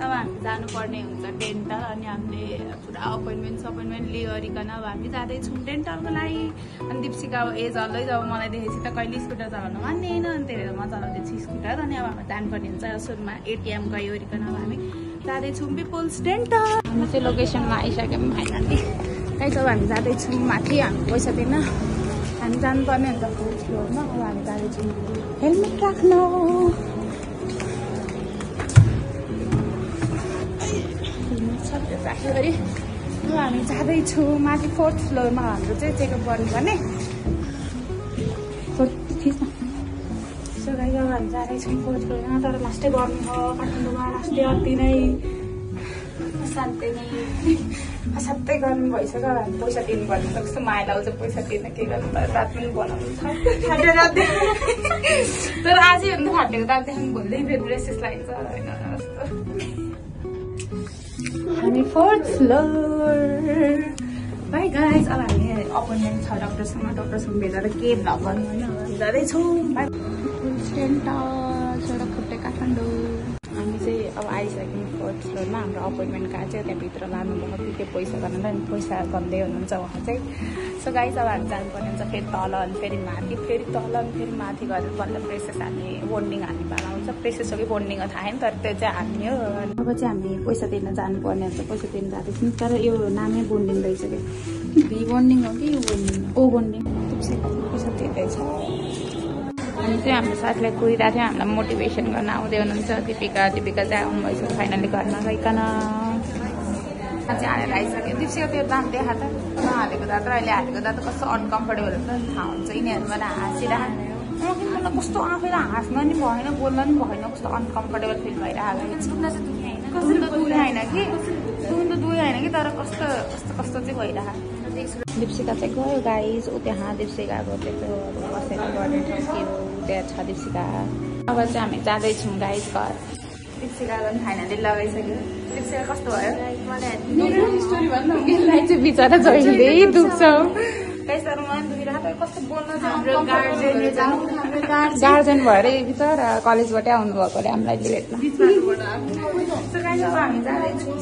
अब हामी जानुपर्ने हुन्छ डेन्टल अनि हामीले पुरा अपोइन्टमेन्ट लिइकन अब हामी जाँदैछौँ डेन्टलको लागि। अनि दिप्सिका अब एज हल्लै जब मलाई देखेपछि त कहिले स्कुटर चलाउनु मान्दैन अनि त्यही भएर म चलाउँदैछु स्कुटर। अनि अब हामी जानुपर्ने हुन्छ सुरुमा एटिएम गइवरिकन अब हामी जाँदैछौँ पिपुल्स डेन्टल। हामी चाहिँ लोकेसनमा आइसक्यौँ फाइनली। कहीँ अब हामी जाँदैछौँ माथि हामी पैसा दिन हामी जानुपर्ने हुन्छ फोर्थ फ्लोरमा। अब हामी जाँदैछौँ हेलमेट राख्नु। राख्यो अब हामी जाँदैछौँ माथि फोर्थ फ्लोरमा। हाम्रो चाहिँ चेकअप गर्नुपर्ने सो गाइस अब हामी जाँदैछौँ फोर्थ फ्लोरमा। तर लास्टै गर्नु हो काठमाडौँमा लास्टै अति नै शान्ति नै असाध्यै गर्नु भइसक्यो। अब हामी पैसा दिनुपर्ने त कस्तो माया लाउँछ पैसा दिन के गर्नु त रात पनि बनाउनु फाटेर रात तर आजै भन्दा फाटेको रातदेखि भोलि फेरि ब्रेसेस लगाइन्छ होइन कस्तो। हामी फोर्थ फ्लोर बाई गाइज। अब हामी अपोइन्टमेन्ट छ डक्टरसँग भेटेर के भ्लग गर्नु होइन जाँदैछौँ सडक खुट्टे काठमाडौँ। हामी चाहिँ अब आइसक्यौँ फोर्थ फ्लोरमा। हाम्रो अपोइन्टमेन्ट कार्ड चाहिँ त्यहाँभित्र लानुभएको थियो त्यो पैसा गर्नलाई अनि पैसा भन्दै हुनुहुन्छ उहाँ चाहिँ। सो गाइज अब हामी जानुपर्ने हुन्छ फेरि तल अनि फेरि माथि फेरि तल अनि फेरि माथि गरेर बल्ल प्रेसेस हाल्ने बोन्डिङ हाल्ने पाला हुन्छ। प्रेसेस हो कि बोन्डिङ हो थाहा छैन तर त्यो चाहिँ हाल्ने हो। अब चाहिँ हामी पैसा दिन जानुपर्ने हुन्छ पैसा दिन जाँदैछौँ तर यो नामै बोन्डिङ रहेछ कि बी बोन्डिङ हो कि यो बोन्डिङ ओ बोन्डिङ पैसा तिर्दैछ। हामी चाहिँ हाम्रो साथीलाई कुरिरहेको थियो हामीलाई मोटिभेसन गर्न आउँदै हुनुहुन्छ दिपिका चाहिँ आउनुभएछ फाइनली घरमा गइकन चाहिँ हालेर आइसक्यो। दिप्सिका त्यो दाम देखा त नहालेको दाँत र अहिले हालेको दाँत कस्तो अनकम्फर्टेबल हुन्छ नि थाहा हुन्छ। यिनीहरूबाट हाँसिरहेको कस्तो आफैलाई हाँस्न नि भएन बोल्न नि भएन कस्तो अनकम्फर्टेबल फिल भइरहेको कसरी दुखे होइन कि दुख्नु त दुखे होइन कि तर कस्तो चाहिँ भइरहेको। दिप्सिका चाहिँ गयो गाइज ऊ त्यहाँ दिप्सिकाको त्यस्तो बसेर गर्ने ठाउँ के हो त्यहाँ छ दिप्सिका। अब चाहिँ हामी जाँदैछौँ गाइज घर। दिप्सिकाको पनि फाइनली लगाइसक्यो। दिप्सिका कस्तो भयो यसलाई चाहिँ बिचरा जहिले दुख्छौ गाइजहरू मलाई दुखिरहेको कस्तो बोल्न गार्जेन भएर बिचरा कलेजबाटै आउनुभएको अरे हामीलाई भेट्न। हामी जाँदैछौँ